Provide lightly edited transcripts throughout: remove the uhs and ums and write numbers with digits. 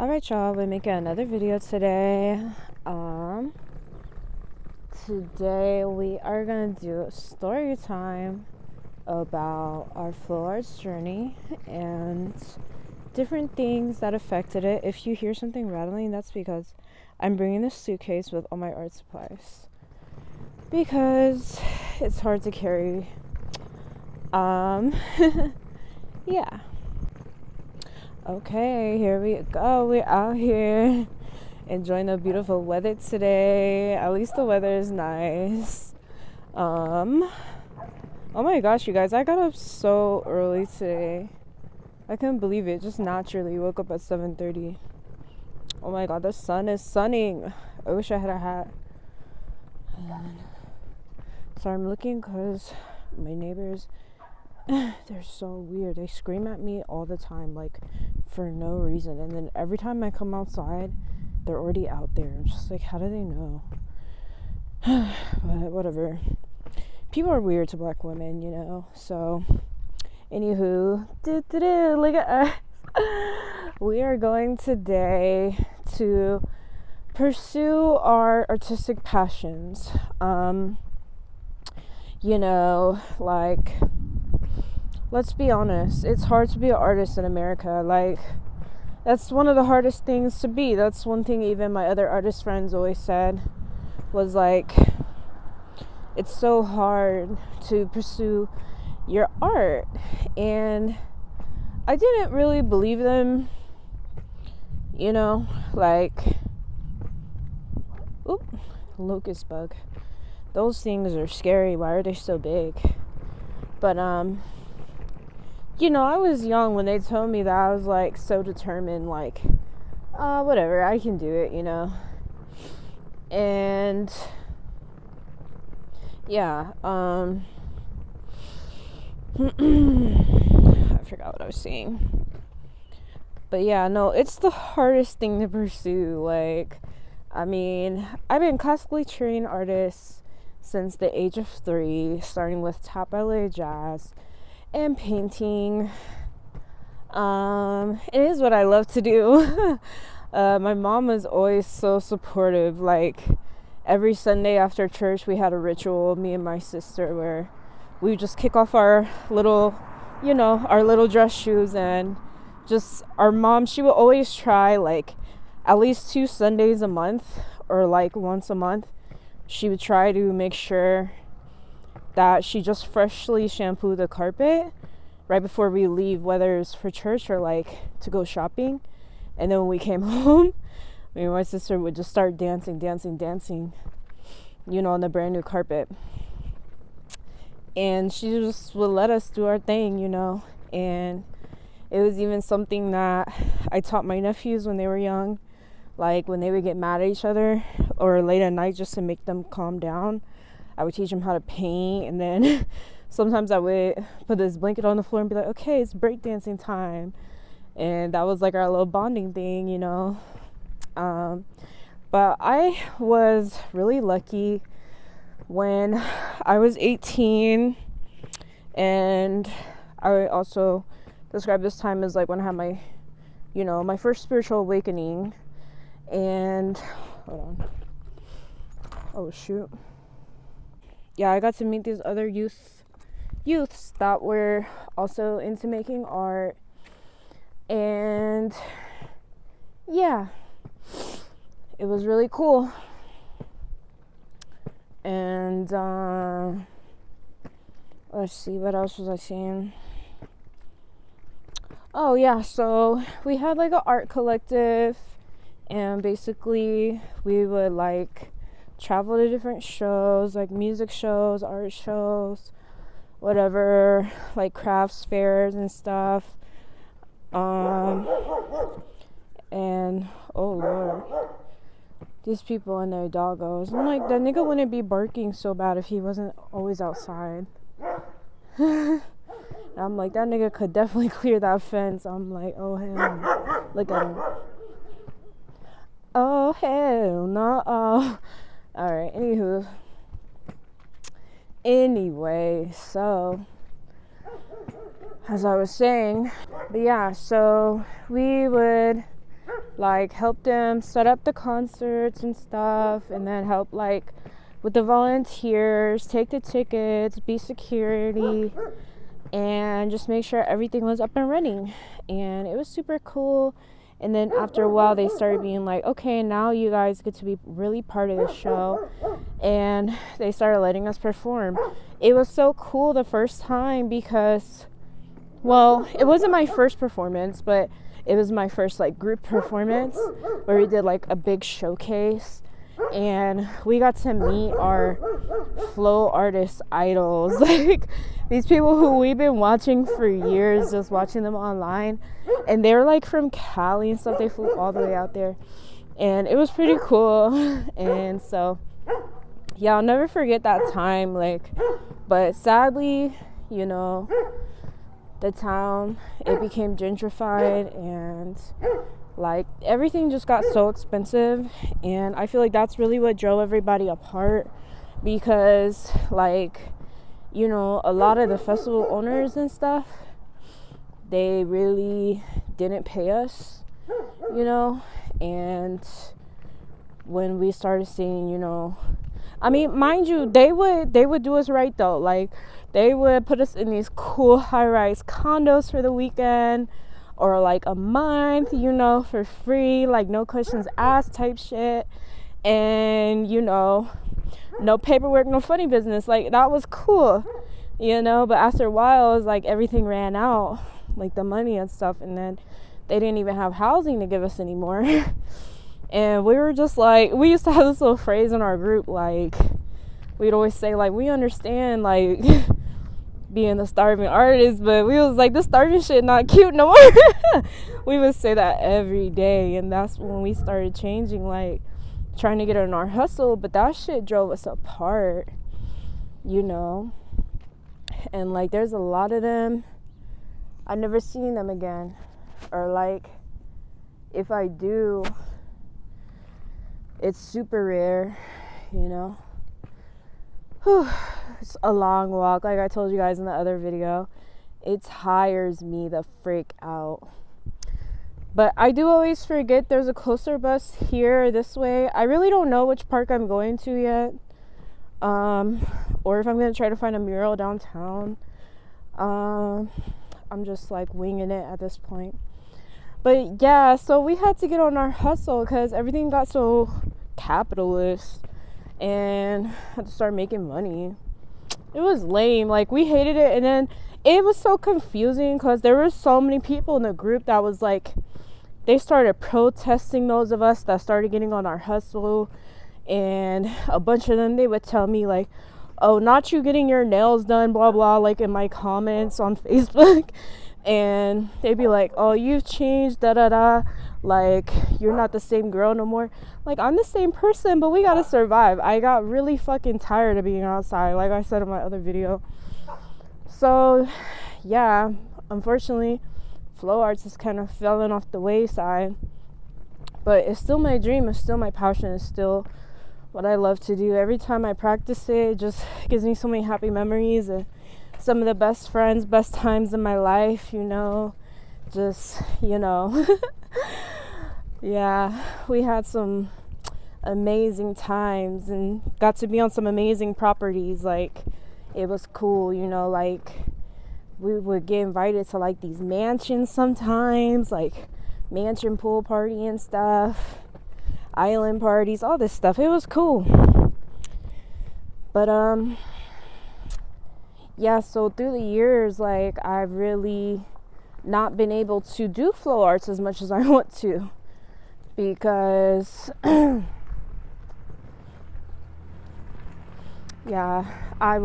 Alright, y'all, we're making another video today. Today we are gonna do a story time about our flow arts journey and different things that affected it. If you hear something rattling, that's because I'm bringing this suitcase with all my art supplies because it's hard to carry. Yeah. Okay, here we go. We're out here enjoying the beautiful weather today. At least the weather is nice. Oh my gosh, you guys, I got up so early today. I couldn't believe it. Just naturally woke up at 7:30. Oh my god, the sun is sunning. I wish I had a hat. So I'm looking because my neighbors, they're so weird. They scream at me all the time, like for no reason. And then every time I come outside, they're already out there. I'm just like, how do they know? But whatever. People are weird to black women, you know. So, anywho, look at us. We are going today to pursue our artistic passions. You know, like, let's be honest, it's hard to be an artist in America. Like, that's one of the hardest things to be. That's one thing even my other artist friends always said, was like, it's so hard to pursue your art. And I didn't really believe them, you know, like, oop, locust bug. Those things are scary. Why are they so big? But, you know, I was young when they told me that. I was like so determined, like, whatever, I can do it, you know. And yeah, I forgot what I was saying. But yeah, no, it's the hardest thing to pursue. Like, I mean, I've been classically trained artist since the age of 3, starting with tap, ballet, jazz, and painting. It is what I love to do. My mom was always so supportive. Like, every Sunday after church, we had a ritual, me and my sister, where we would just kick off our little, you know, our little dress shoes, and just our mom, she would always try, like, at least 2 Sundays a month, or like once a month, she would try to make sure that she just freshly shampooed the carpet right before we leave, whether it's for church or like to go shopping. And then when we came home, me and my sister would just start dancing, you know, on the brand new carpet. And she just would let us do our thing, you know. And it was even something that I taught my nephews when they were young. Like, when they would get mad at each other or late at night, just to make them calm down, I would teach them how to paint. And then sometimes I would put this blanket on the floor and be like, okay, it's breakdancing time. And that was like our little bonding thing, you know. But I was really lucky when I was 18, and I also describe this time as like when I had my, you know, my first spiritual awakening. And hold on, oh shoot, yeah, I got to meet these other youths that were also into making art. And yeah, it was really cool. And let's see, what else was I saying? Oh yeah, so we had like an art collective, and basically we would like travel to different shows, like music shows, art shows, whatever, like crafts fairs and stuff. And oh lord, these people and their doggos. I'm like, that nigga wouldn't be barking so bad if he wasn't always outside. I'm like, that nigga could definitely clear that fence. I'm like, oh hell no. Look at him. Oh hell no. Alright, anyway, so as I was saying, but yeah, so we would like help them set up the concerts and stuff, and then help like with the volunteers, take the tickets, be security, and just make sure everything was up and running. And it was super cool. And then after a while, they started being like, okay, now you guys get to be really part of the show. And they started letting us perform. It was so cool the first time because, well, it wasn't my first performance, but it was my first like group performance where we did like a big showcase. And we got to meet our flow artist idols, like these people who we've been watching for years, just watching them online. And they were like from Cali and stuff. They flew all the way out there, and it was pretty cool. And so yeah, I'll never forget that time. Like, but sadly, you know, the town, it became gentrified, and like everything just got so expensive. And I feel like that's really what drove everybody apart, because like, you know, a lot of the festival owners and stuff, they really didn't pay us, you know. And when we started seeing, you know, I mean, mind you, they would do us right though. Like, they would put us in these cool high-rise condos for the weekend, or like a month, you know, for free, like no questions asked type shit. And, you know, no paperwork, no funny business. Like, that was cool, you know. But after a while, it was like everything ran out, like the money and stuff. And then they didn't even have housing to give us anymore. And we were just like, we used to have this little phrase in our group, like, we'd always say, like, we understand, like, being the starving artist, but we was like, this starving shit not cute no more. We would say that every day. And that's when we started changing, like, trying to get in our hustle. But that shit drove us apart, you know. And like, there's a lot of them, I've never seen them again. Or like, if I do, it's super rare, you know. Whew. It's a long walk, like I told you guys in the other video. It tires me the freak out. But I do always forget there's a coaster bus here this way. I really don't know which park I'm going to yet, or if I'm gonna try to find a mural downtown. I'm just like winging it at this point. But yeah, so we had to get on our hustle because everything got so capitalist, and had to start making money. It was lame. Like, we hated it. And then it was so confusing because there were so many people in the group that was like, they started protesting those of us that started getting on our hustle. And a bunch of them, they would tell me like, oh, not you getting your nails done, blah blah, like in my comments on Facebook. And they'd be like, oh, you've changed, da da da, like, you're not the same girl no more. Like, I'm the same person, but we gotta survive. I got really fucking tired of being outside, like I said in my other video. So yeah, unfortunately, flow arts is kind of falling off the wayside. But it's still my dream, it's still my passion, it's still what I love to do. Every time I practice it, it just gives me so many happy memories and some of the best friends, best times in my life, you know. Just, you know. Yeah, we had some amazing times and got to be on some amazing properties. Like, it was cool, you know. Like, we would get invited to like these mansions sometimes, like mansion pool party and stuff, island parties, all this stuff. It was cool. But yeah, so through the years, like, I've really not been able to do flow arts as much as I want to, because yeah, I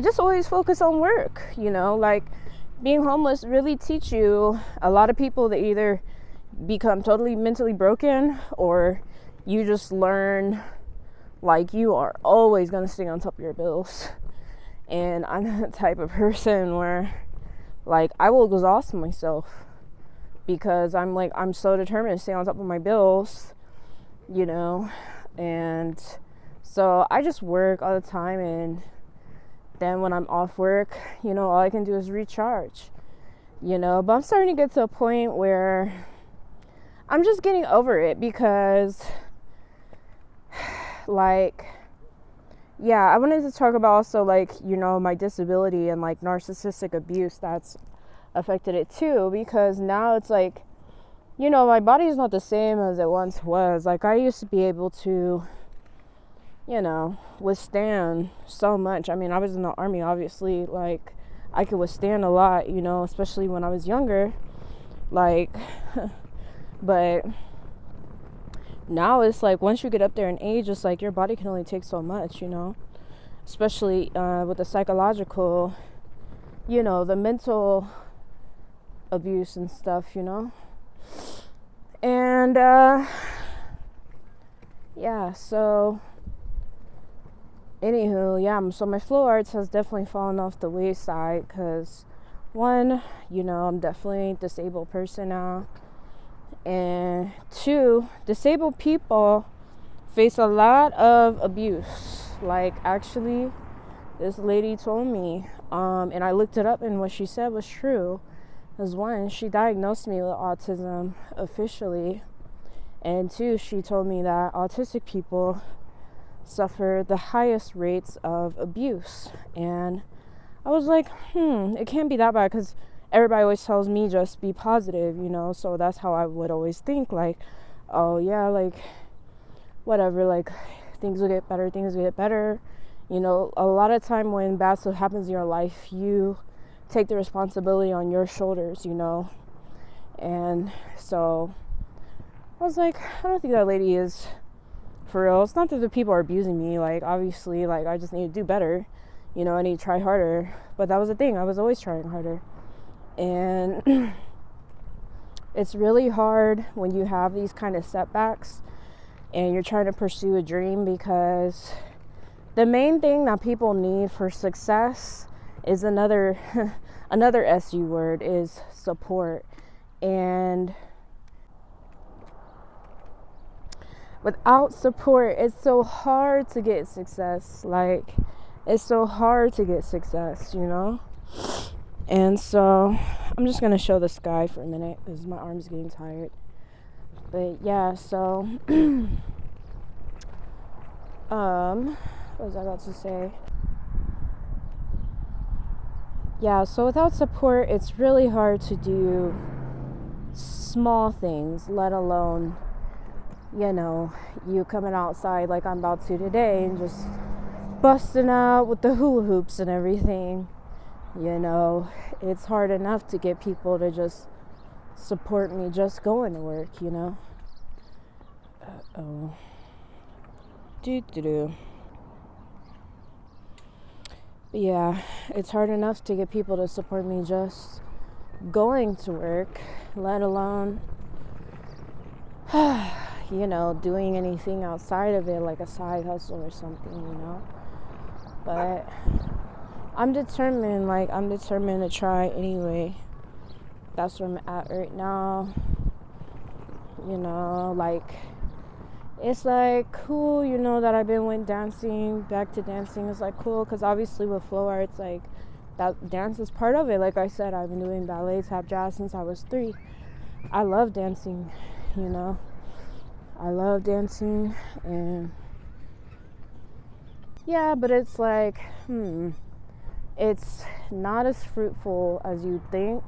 just always focus on work, you know. Like, being homeless really teach you, a lot of people, they either become totally mentally broken, or you just learn like you are always gonna stay on top of your bills. And I'm the type of person where, like, I will exhaust myself because I'm so determined to stay on top of my bills, you know. And so I just work all the time, and then when I'm off work, you know, all I can do is recharge, you know. But I'm starting to get to a point where I'm just getting over it because, like, yeah, I wanted to talk about also, like, you know, my disability and, like, narcissistic abuse that's affected it too, because now it's like, you know, my body is not the same as it once was. Like, I used to be able to, you know, withstand so much. I mean, I was in the army, obviously, like, I could withstand a lot, you know, especially when I was younger, like, but now it's like, once you get up there in age, it's like your body can only take so much, you know, especially with the psychological, you know, the mental abuse and stuff, you know. And yeah, so anywho, yeah, so my flow arts has definitely fallen off the wayside because, one, you know, I'm definitely a disabled person now, and two, disabled people face a lot of abuse. Like, actually, this lady told me, and I looked it up, and what she said was true. Because one, she diagnosed me with autism officially, and two, she told me that autistic people suffer the highest rates of abuse. And I was like, it can't be that bad, because everybody always tells me just be positive, you know, so that's how I would always think, like, oh yeah, like, whatever, like, things will get better, you know. A lot of time when bad stuff happens in your life, you take the responsibility on your shoulders, you know. And so I was like, I don't think that lady is for real. It's not that the people are abusing me, like, obviously, like, I just need to do better, you know, I need to try harder. But that was the thing, I was always trying harder. And it's really hard when you have these kind of setbacks and you're trying to pursue a dream, because the main thing that people need for success is another SU word, is support. And without support, it's so hard to get success. Like, it's so hard to get success, you know. And so I'm just gonna show the sky for a minute because my arm's getting tired. But yeah, so what was I about to say? Yeah, so without support, it's really hard to do small things, let alone, you know, you coming outside like I'm about to today and just busting out with the hula hoops and everything. You know, it's hard enough to get people to just support me just going to work, you know. Yeah, it's hard enough to get people to support me just going to work, let alone, you know, doing anything outside of it, like a side hustle or something, you know. But I'm determined to try anyway. That's where I'm at right now. You know, like, it's like cool, you know, that I've been back to dancing. It's like cool, because obviously with flow arts, like, that dance is part of it. Like I said, I've been doing ballet, tap, jazz since I was 3. I love dancing, you know. I love dancing, and yeah, but it's like, it's not as fruitful as you think.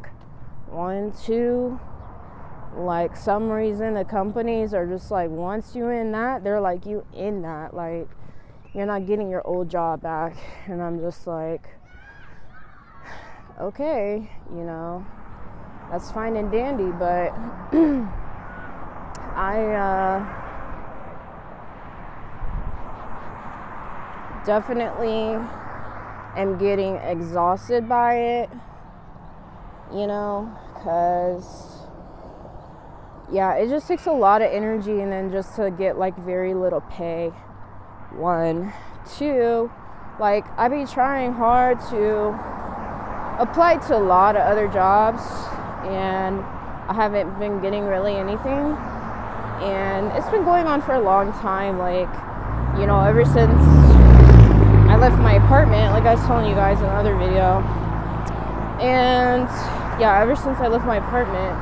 1, 2, like, some reason the companies are just like, once you in that, they're like, you in that, like, you're not getting your old job back. And I'm just like, okay, you know, that's fine and dandy, but I definitely am getting exhausted by it, you know, because yeah, it just takes a lot of energy, and then just to get like very little pay. 1, 2, like, I be trying hard to apply to a lot of other jobs, and I haven't been getting really anything. And it's been going on for a long time, like, you know, ever since I left my apartment, like I was telling you guys in another video. And yeah, ever since I left my apartment,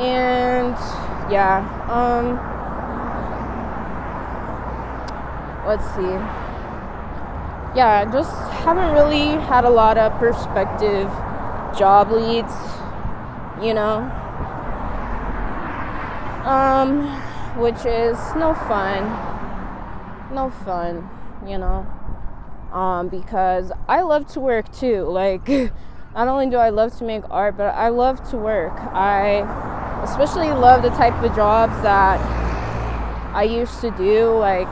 and yeah. Let's see. Yeah, just haven't really had a lot of prospective job leads, you know, which is no fun, you know, because I love to work too. Like, not only do I love to make art, but I love to work. I especially love the type of jobs that I used to do. Like,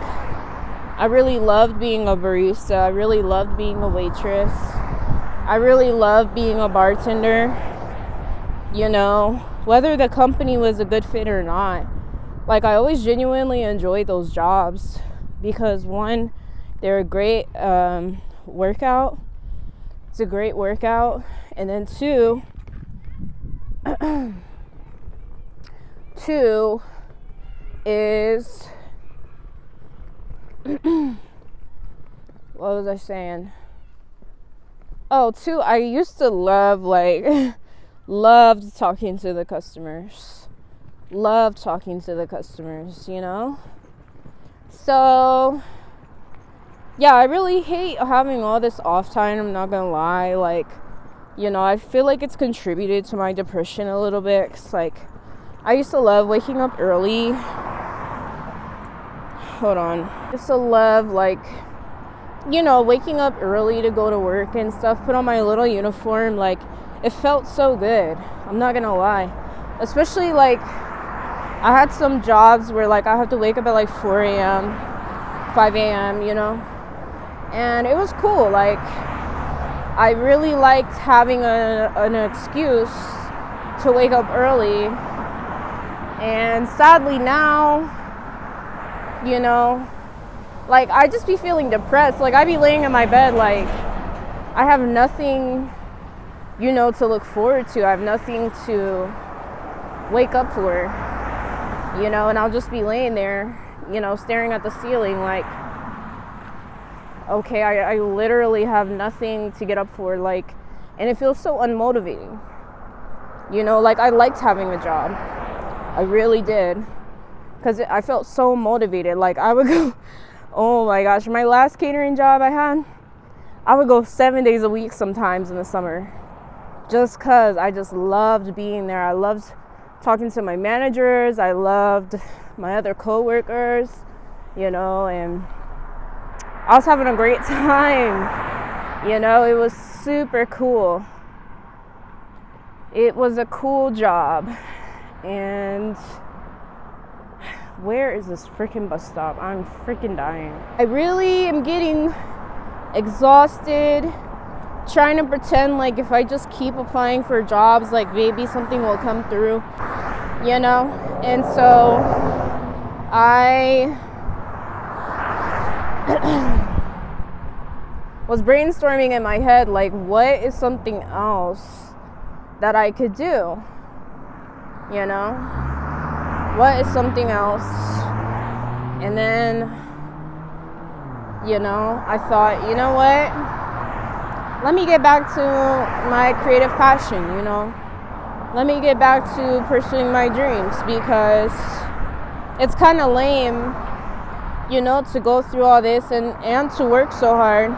I really loved being a barista. I really loved being a waitress. I really loved being a bartender. You know, whether the company was a good fit or not. Like, I always genuinely enjoyed those jobs because, one, they're a great workout. It's a great workout. And then two is... what was I saying? Oh, two, I used to love, like, loved talking to the customers. Loved talking to the customers, you know? So, yeah, I really hate having all this off time, I'm not gonna lie. Like, you know, I feel like it's contributed to my depression a little bit. 'Cause, like, I used to love waking up early. Hold on. I used to love, like, you know, waking up early to go to work and stuff, put on my little uniform. Like, it felt so good. I'm not gonna lie. Especially, like, I had some jobs where, like, I have to wake up at, like, 4 a.m., 5 a.m., you know? And it was cool. Like, I really liked having an excuse to wake up early. And sadly now, you know, like, I just be feeling depressed. Like, I be laying in my bed, like, I have nothing, you know, to look forward to. I have nothing to wake up for, you know, and I'll just be laying there, you know, staring at the ceiling like, okay, I literally have nothing to get up for, like, and it feels so unmotivating, you know. Like, I liked having a job. I really did. Because I felt so motivated. Like, I would go, oh my gosh, my last catering job I had, I would go 7 days a week sometimes in the summer. Just because I just loved being there. I loved talking to my managers. I loved my other coworkers, you know, and I was having a great time. You know, it was super cool. It was a cool job. And where is this freaking bus stop? I'm freaking dying. I really am getting exhausted trying to pretend like if I just keep applying for jobs, like, maybe something will come through, you know? And so I was brainstorming in my head, like, what is something else that I could do, you know? What is something else? And then, you know, I thought, you know what? Let me get back to my creative passion, you know? Let me get back to pursuing my dreams, because it's kind of lame, you know, to go through all this and to work so hard,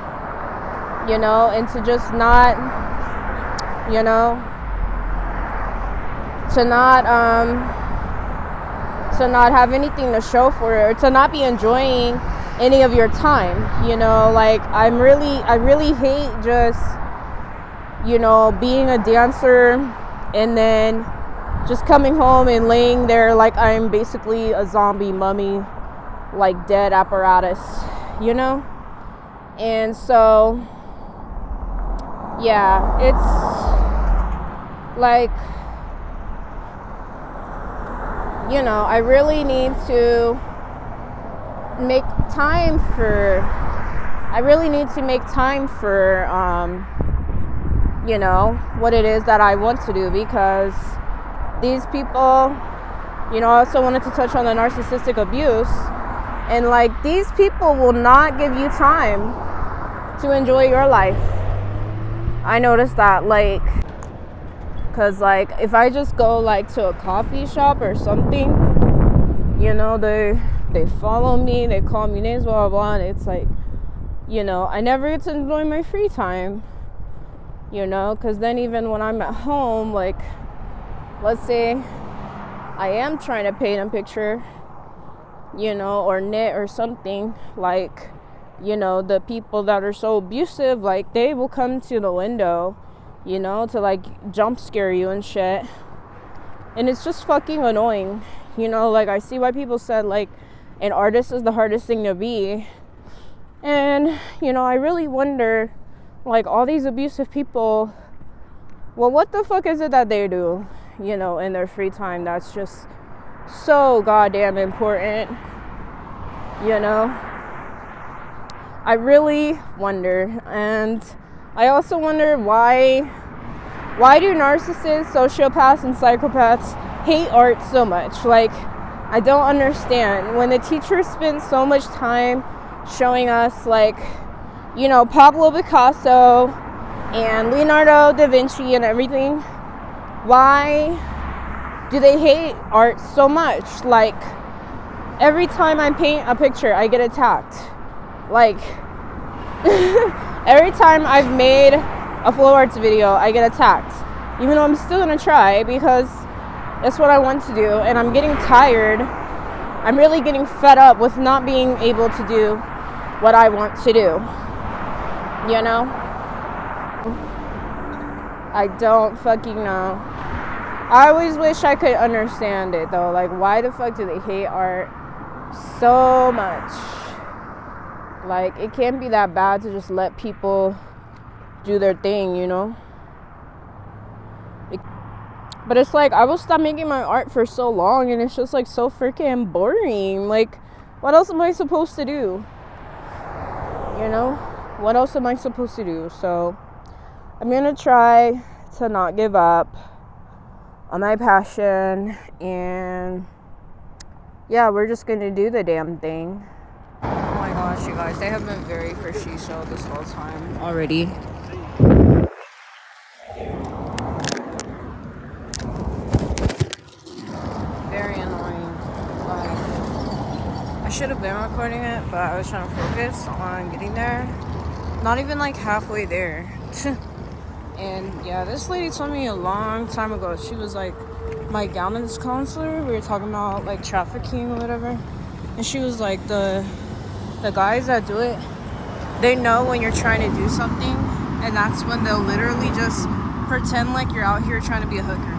you know, and to just not, you know, to not have anything to show for it, or to not be enjoying any of your time, you know. Like, I really hate just, you know, being a dancer and then just coming home and laying there like I'm basically a zombie mummy, like dead apparatus, you know. And so, yeah, it's like, you know, I really need to make time for, you know, what it is that I want to do, because these people, you know, I also wanted to touch on the narcissistic abuse, and, like, these people will not give you time to enjoy your life. I noticed that, like, because, like, if I just go, like, to a coffee shop or something, You know, they follow me, they call me names, blah, blah, blah. And it's like, you know, I never get to enjoy my free time, you know, because then even when I'm at home, like, let's say I am trying to paint a picture, you know, or knit or something, like, you know, the people that are so abusive, like, they will come to the window, you know, to, like, jump scare you and shit. And it's just fucking annoying, you know, like, I see why people said, like, an artist is the hardest thing to be. And, you know, I really wonder, like, all these abusive people, well, what the fuck is it that they do, you know, in their free time that's just so goddamn important, you know? I really wonder. And I also wonder why do narcissists, sociopaths, and psychopaths hate art so much? Like, I don't understand. When the teacher spends so much time showing us, like, you know, Pablo Picasso and Leonardo da Vinci and everything, why do they hate art so much? Like, every time I paint a picture, I get attacked. Like, every time I've made a flow arts video, I get attacked. Even though I'm still gonna try, because that's what I want to do, and I'm getting tired. I'm really getting fed up with not being able to do what I want to do. You know? I don't fucking know. I always wish I could understand it, though. Like, why the fuck do they hate art so much? Like, it can't be that bad to just let people do their thing, you know? But it's like, I will stop making my art for so long, and it's just, like, so freaking boring. Like, what else am I supposed to do? You know? What else am I supposed to do? So, I'm gonna try to not give up on my passion, and yeah, we're just gonna do the damn thing. Oh my gosh, you guys, they have been very fishy show this whole time already. Very annoying. Like, I should have been recording it, but I was trying to focus on getting there. Not even like halfway there. And yeah, this lady told me a long time ago, she was like my guidance counselor. We were talking about like trafficking or whatever. And she was like, the guys that do it, they know when you're trying to do something, and that's when they'll literally just pretend like you're out here trying to be a hooker.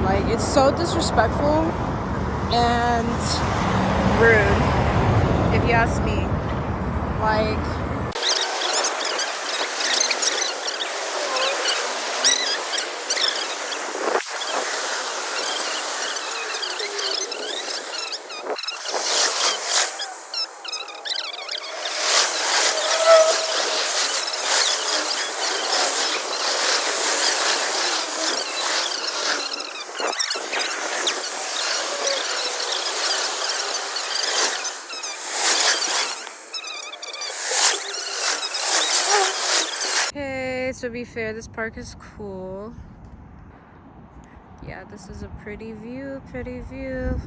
Like, it's so disrespectful and rude, if you ask me. Like, to be fair, this park is cool. Yeah, this is a pretty view, pretty view.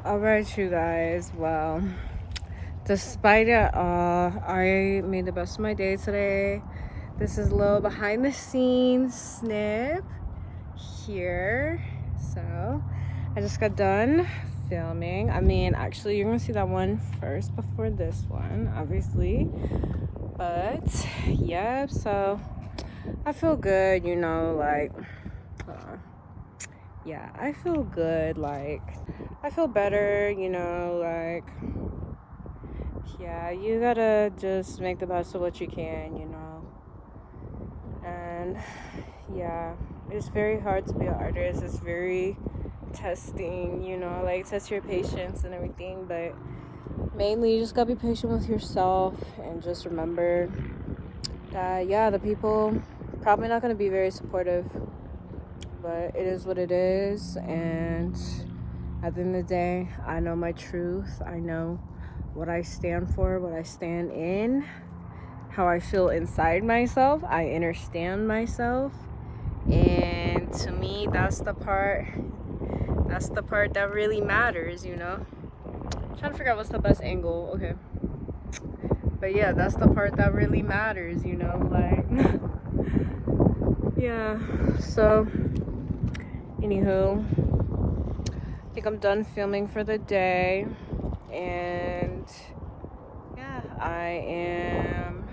Alright, you guys, well, despite it all, I made the best of my day today. This is a little behind the scenes snip here. So, I just got done filming. I mean, actually, you're gonna see that one first before this one, obviously. But, yeah, so I feel good, you know, like, yeah, I feel good, like, I feel better, you know, like, yeah, you gotta just make the best of what you can, you know. And yeah, it's very hard to be an artist. It's very testing, you know, like, test your patience and everything. But mainly, you just gotta be patient with yourself and just remember that, yeah, the people probably not gonna be very supportive. but it is what it is. And at the end of the day, I know my truth. I know what I stand for, what I stand in, how I feel inside myself. I understand myself. And to me, that's the part that really matters, you know? I'm trying to figure out what's the best angle. Okay. But yeah, that's the part that really matters, you know? Like, yeah. So, anywho, I think I'm done filming for the day. And yeah, I am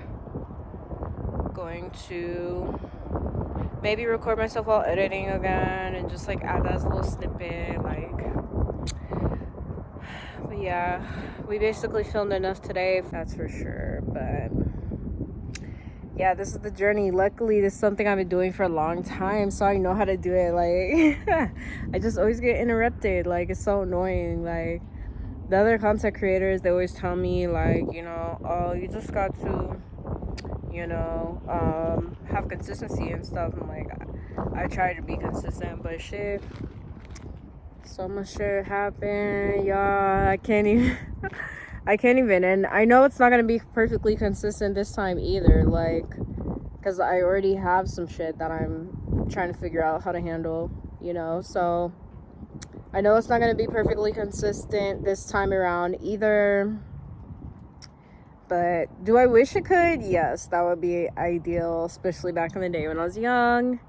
going to maybe record myself while editing again and just like add that as a little snippet, like. But yeah, we basically filmed enough today, that's for sure. But yeah, this is the journey. Luckily, this is something I've been doing for a long time, so I know how to do it. Like, I just always get interrupted. Like, it's so annoying. Like, the other content creators, they always tell me, like, you know, oh, you just got to, you know, have consistency and stuff. I'm like, I try to be consistent, but shit, so much shit happened, y'all. I can't even. And I know it's not gonna be perfectly consistent this time either, like, because I already have some shit that I'm trying to figure out how to handle, you know. So I know it's not gonna be perfectly consistent this time around either. But do I wish it could? Yes, that would be ideal, especially back in the day when I was young.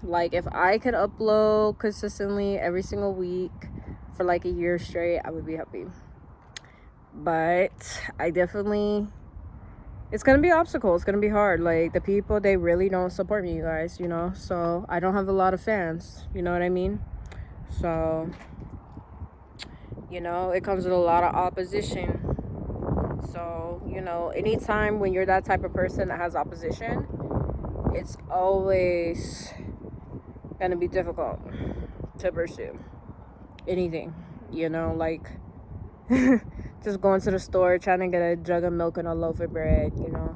Like, if I could upload consistently every single week for like a year straight, I would be happy. But I definitely, it's gonna be an obstacle. It's gonna be hard. Like, the people, they really don't support me, you guys, you know. So I don't have a lot of fans, you know what I mean? So, you know, it comes with a lot of opposition. So, you know, anytime when you're that type of person that has opposition, it's always gonna be difficult to pursue anything, you know. Like, just going to the store trying to get a jug of milk and a loaf of bread, you know.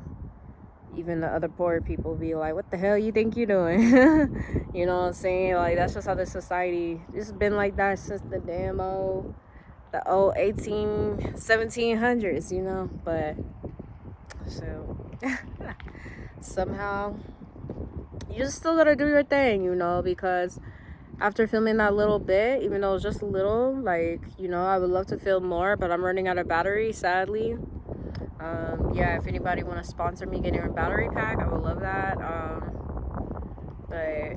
Even the other poor people be like, what the hell you think you're doing? You know what I'm saying? Like, that's just how the society, it's been like that since the damn old 1700s, you know. But so somehow you just still gotta do your thing, you know, because after filming that little bit, even though it's just a little, like, you know, I would love to film more, but I'm running out of battery, sadly. Yeah, if anybody want to sponsor me getting a battery pack, I would love that. But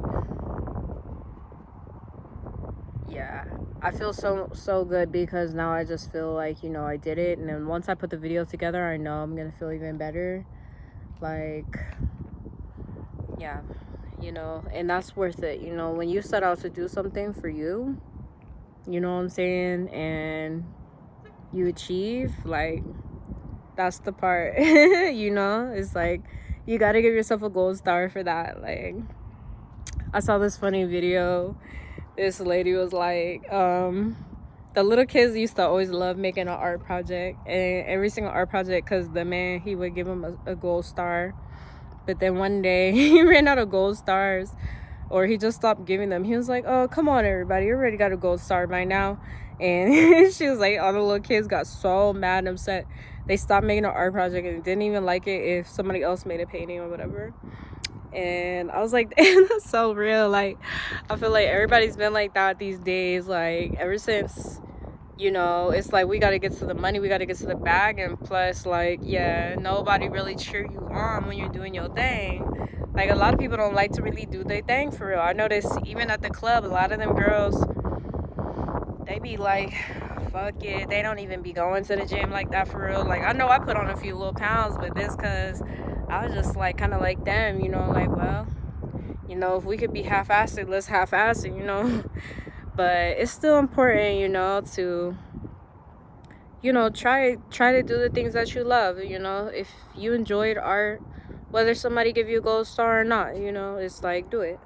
yeah, I feel so good because now I just feel like, you know, I did it. And then once I put the video together, I know I'm gonna feel even better. Like, yeah, you know, and that's worth it. You know, when you set out to do something for you, you know what I'm saying, and you achieve, like, that's the part. You know, it's like you gotta give yourself a gold star for that. Like, I saw this funny video. This lady was like, the little kids used to always love making an art project, and every single art project, because the man, he would give them a gold star. But then one day he ran out of gold stars, or he just stopped giving them. He was like, oh, come on, everybody, you already got a gold star by now. And she was like, all the little kids got so mad and upset. They stopped making an art project and didn't even like it if somebody else made a painting or whatever. And I was like, damn, that's so real. Like, I feel like everybody's been like that these days. Like, ever since, you know, it's like we got to get to the money, we got to get to the bag. And plus, like, yeah, nobody really cheer you on when you're doing your thing. Like, a lot of people don't like to really do their thing for real. I notice even at the club, a lot of them girls, they be like, fuck it, they don't even be going to the gym like that for real. Like, I know I put on a few little pounds, but this because I was just like kind of like them, you know, like, well, you know, if we could be half-assed it, let's half-ass it, you know. But it's still important, you know, to, you know, try to do the things that you love. You know, if you enjoyed art, whether somebody give you a gold star or not, you know, it's like, do it,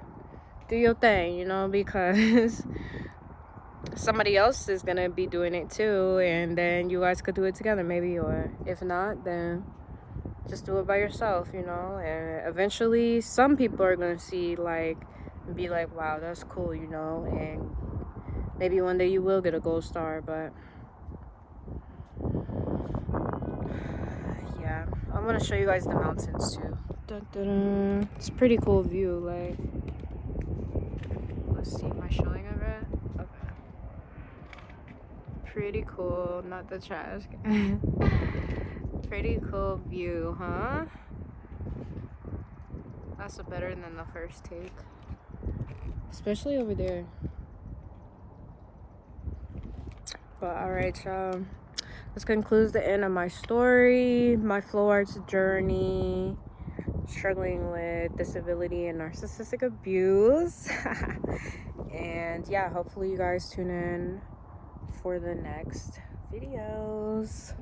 do your thing, you know, because somebody else is gonna be doing it too, and then you guys could do it together maybe, or if not, then just do it by yourself, you know. And eventually some people are gonna see like and be like, wow, that's cool, you know, and maybe one day you will get a gold star. But yeah, I want to show you guys the mountains too. Dun, dun, dun. It's a pretty cool view. Like, let's see, am I showing it right? Okay. Pretty cool, not the trash. Pretty cool view, huh? That's better than the first take, especially over there. But alright, y'all, this concludes the end of my story, my flow arts journey, struggling with disability and narcissistic abuse. And yeah, hopefully you guys tune in for the next videos.